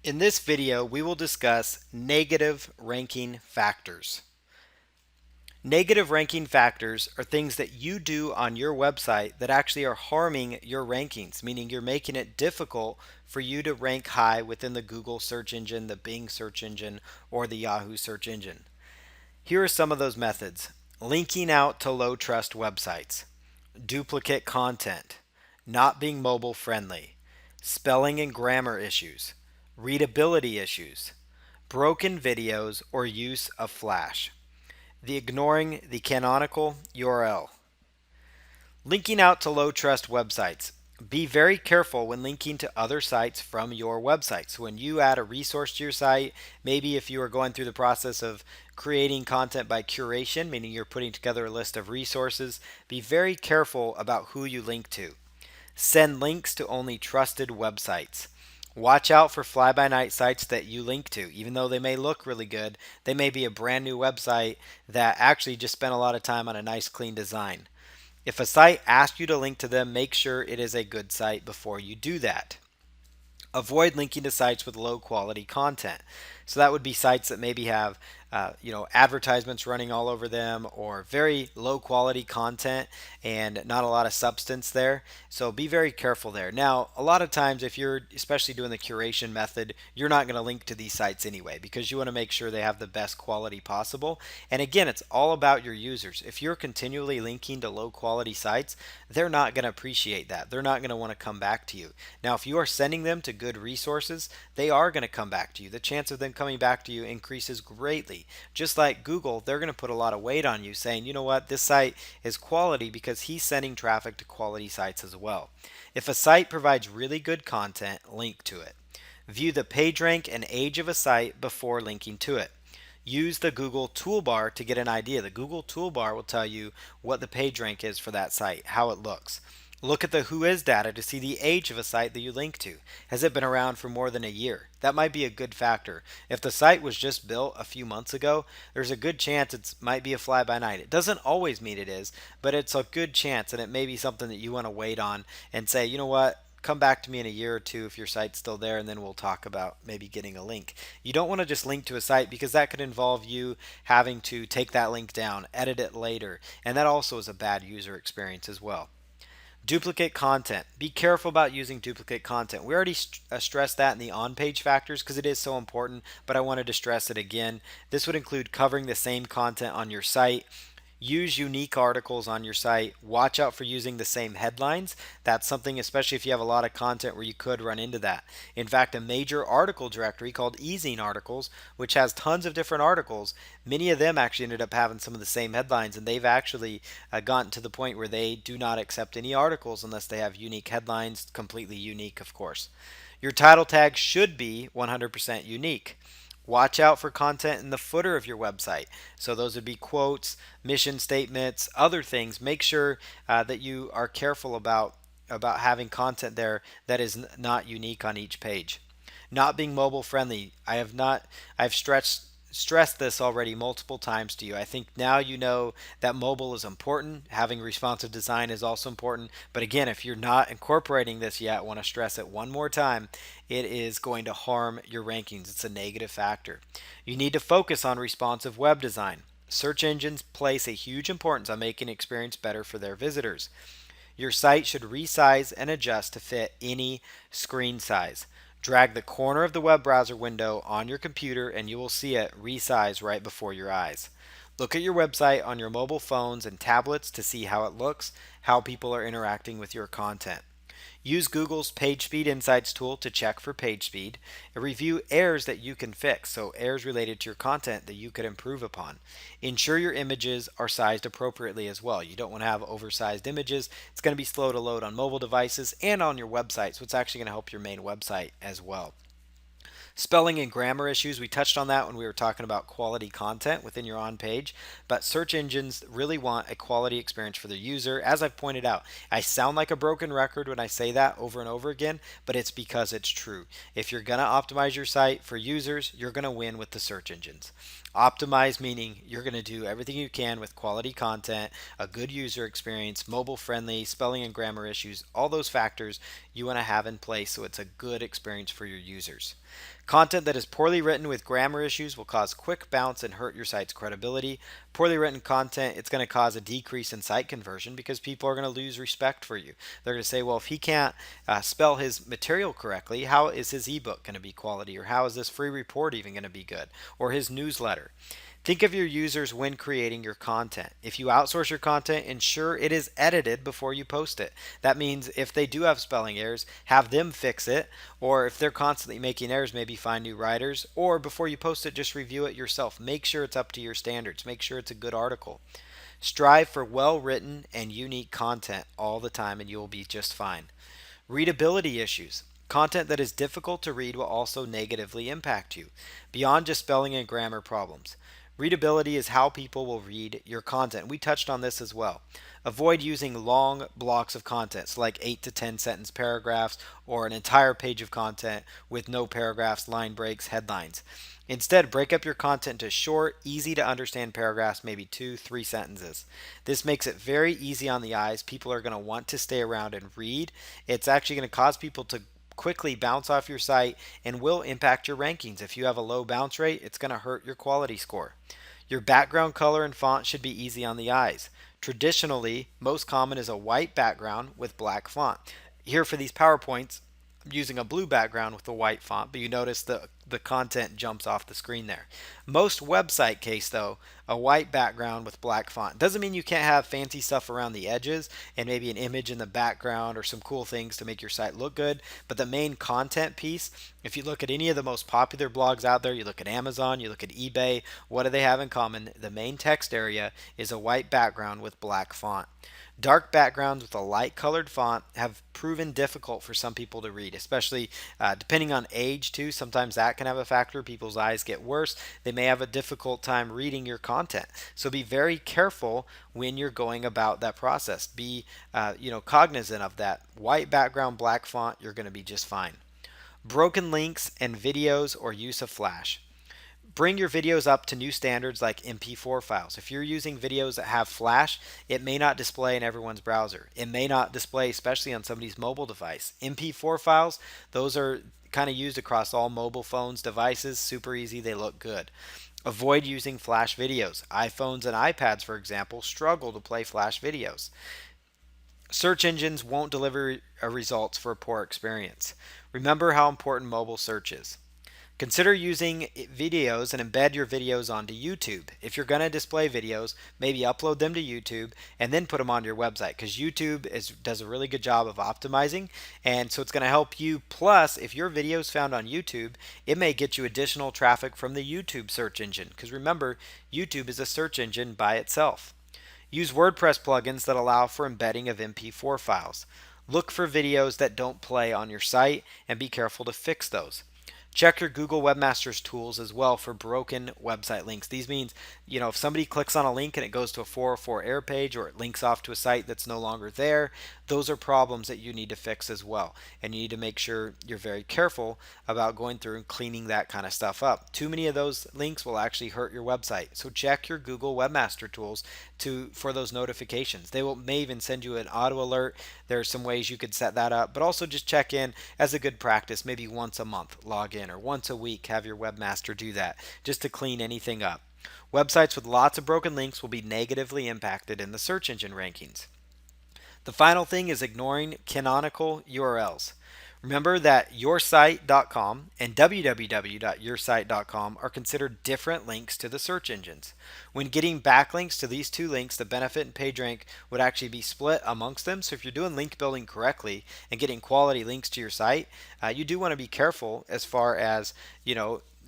In this video, we will discuss negative ranking factors. Negative ranking factors are things that you do on your website that actually are harming your rankings, meaning you're making it difficult for you to rank high within the Google search engine, the Bing search engine, or the Yahoo search engine. Here are some of those methods: linking out to low trust websites, duplicate content, not being mobile friendly, spelling and grammar issues, readability issues, broken videos or use of Flash, the ignoring the canonical URL. Linking out to low trust websites. Be very careful when linking to other sites from your website. So when you add a resource to your site, maybe if you are going through the process of creating content by curation, meaning you're putting together a list of resources, be very careful about who you link to. Send links to only trusted websites. Watch out for fly-by-night sites that you link to. Even though they may look really good, they may be a brand new website that actually just spent a lot of time on a nice clean design. If a site asks you to link to them, make sure it is a good site before you do that. Avoid linking to sites with low quality content. So that would be sites that maybe have advertisements running all over them, or very low quality content and not a lot of substance there. So be very careful there. Now, a lot of times if you're especially doing the curation method, you're not going to link to these sites anyway, because you want to make sure they have the best quality possible. And again, it's all about your users. If you're continually linking to low quality sites, they're not going to appreciate that. They're not going to want to come back to you. Now, if you are sending them to good resources, they are going to come back to you. The chance of them coming back to you increases greatly. Just like Google, they're going to put a lot of weight on you, saying, you know what, this site is quality because he's sending traffic to quality sites as well. If a site provides really good content, link to it. View the page rank and age of a site before linking to it. Use the Google toolbar to get an idea. The Google toolbar will tell you what the page rank is for that site, how it looks. Look at the Who Is data to see the age of a site that you link to. Has it been around for more than a year? That might be a good factor. If the site was just built a few months ago, there's a good chance it might be a fly-by-night. It doesn't always mean it is, but it's a good chance, and it may be something that you want to wait on and say, you know what, come back to me in a year or two if your site's still there, and then we'll talk about maybe getting a link. You don't want to just link to a site, because that could involve you having to take that link down, edit it later, and that also is a bad user experience as well. Duplicate content. Be careful about using duplicate content. We already stressed that in the on-page factors because it is so important, but I wanted to stress it again. This would include covering the same content on your site. Use unique articles on your site. Watch out for using the same headlines. That's something, especially if you have a lot of content, where you could run into that. In fact, a major article directory called Ezine Articles, which has tons of different articles, many of them actually ended up having some of the same headlines, and they've actually gotten to the point where they do not accept any articles unless they have unique headlines, completely unique, of course. Your title tag should be 100% unique. Watch out for content in the footer of your website. So those would be quotes, mission statements, other things. Make sure that you are careful about having content there that is not unique on each page. Not being mobile friendly. I've stressed this already multiple times to you. I think now you know that mobile is important. Having responsive design is also important. But again, if you're not incorporating this yet, I want to stress it one more time. It is going to harm your rankings. It's a negative factor. You need to focus on responsive web design. Search engines place a huge importance on making an experience better for their visitors. Your site should resize and adjust to fit any screen size. Drag the corner of the web browser window on your computer and you will see it resize right before your eyes. Look at your website on your mobile phones and tablets to see how it looks, how people are interacting with your content. Use Google's PageSpeed Insights tool to check for page speed and review errors that you can fix, so errors related to your content that you could improve upon. Ensure your images are sized appropriately as well. You don't want to have oversized images. It's going to be slow to load on mobile devices and on your website, so it's actually going to help your main website as well. Spelling and grammar issues, we touched on that when we were talking about quality content within your on page, but search engines really want a quality experience for their user. As I've pointed out, I sound like a broken record when I say that over and over again, but it's because it's true. If you're going to optimize your site for users, you're going to win with the search engines. Optimize meaning you're going to do everything you can with quality content, a good user experience, mobile friendly, spelling and grammar issues, all those factors you want to have in place so it's a good experience for your users. Content that is poorly written with grammar issues will cause quick bounce and hurt your site's credibility. Poorly written content, it's going to cause a decrease in site conversion because people are going to lose respect for you. They're going to say, well, if he can't spell his material correctly, how is his ebook going to be quality? Or how is this free report even going to be good? Or his newsletter? Think of your users when creating your content. If you outsource your content, ensure it is edited before you post it. That means if they do have spelling errors, have them fix it, or if they're constantly making errors, maybe find new writers, or before you post it, just review it yourself. Make sure it's up to your standards. Make sure it's a good article. Strive for well written and unique content all the time, and you will be just fine. Readability issues. Content that is difficult to read will also negatively impact you, beyond just spelling and grammar problems. Readability is how people will read your content. We touched on this as well. Avoid using long blocks of content, so like 8 to 10 sentence paragraphs or an entire page of content with no paragraphs, line breaks, headlines. Instead, break up your content into short, easy to understand paragraphs, maybe 2, 3 sentences. This makes it very easy on the eyes. People are going to want to stay around and read. It's actually going to cause people to quickly bounce off your site and will impact your rankings. If you have a low bounce rate, it's going to hurt your quality score. Your background color and font should be easy on the eyes. Traditionally, most common is a white background with black font. Here for these PowerPoints, I'm using a blue background with a white font, but you notice the content jumps off the screen there. Most website case though, a white background with black font. Doesn't mean you can't have fancy stuff around the edges and maybe an image in the background or some cool things to make your site look good, but the main content piece, if you look at any of the most popular blogs out there, you look at Amazon, you look at eBay, what do they have in common? The main text area is a white background with black font. Dark backgrounds with a light colored font have proven difficult for some people to read, especially depending on age too. Sometimes that can have a factor. People's eyes get worse. They may have a difficult time reading your content. So be very careful when you're going about that process. Be cognizant of that. White background, black font, you're going to be just fine. Broken links and videos or use of Flash. Bring your videos up to new standards like MP4 files. If you're using videos that have Flash, it may not display in everyone's browser. It may not display, especially on somebody's mobile device. MP4 files, those are kind of used across all mobile phones, devices, super easy, they look good. Avoid using Flash videos. iPhones and iPads, for example, struggle to play Flash videos. Search engines won't deliver results for a poor experience. Remember how important mobile search is. Consider using videos and embed your videos onto YouTube. If you're going to display videos, maybe upload them to YouTube and then put them on your website because YouTube does a really good job of optimizing, and so it's going to help you. Plus, if your video is found on YouTube, it may get you additional traffic from the YouTube search engine because remember, YouTube is a search engine by itself. Use WordPress plugins that allow for embedding of MP4 files. Look for videos that don't play on your site and be careful to fix those. Check your Google Webmasters tools as well for broken website links. These means, if somebody clicks on a link and it goes to a 404 error page or it links off to a site that's no longer there, those are problems that you need to fix as well. And you need to make sure you're very careful about going through and cleaning that kind of stuff up. Too many of those links will actually hurt your website. So check your Google Webmaster tools for those notifications. They may even send you an auto alert. There are some ways you could set that up, but also just check in as a good practice, maybe once a month, log in, or once a week, have your webmaster do that just to clean anything up. Websites with lots of broken links will be negatively impacted in the search engine rankings. The final thing is ignoring canonical URLs. Remember that yoursite.com and www.yoursite.com are considered different links to the search engines. When getting backlinks to these two links, the benefit and PageRank would actually be split amongst them. So if you're doing link building correctly and getting quality links to your site, you do want to be careful as far as,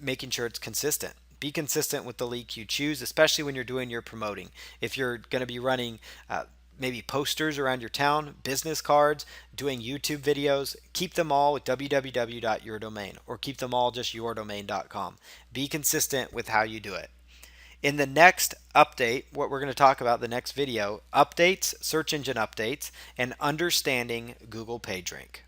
making sure it's consistent. Be consistent with the link you choose, especially when you're doing your promoting. If you're going to be running maybe posters around your town, business cards, doing YouTube videos, keep them all with www.yourdomain or keep them all just yourdomain.com. Be consistent with how you do it. In the next update, what we're going to talk about the next video, updates, search engine updates, and understanding Google PageRank.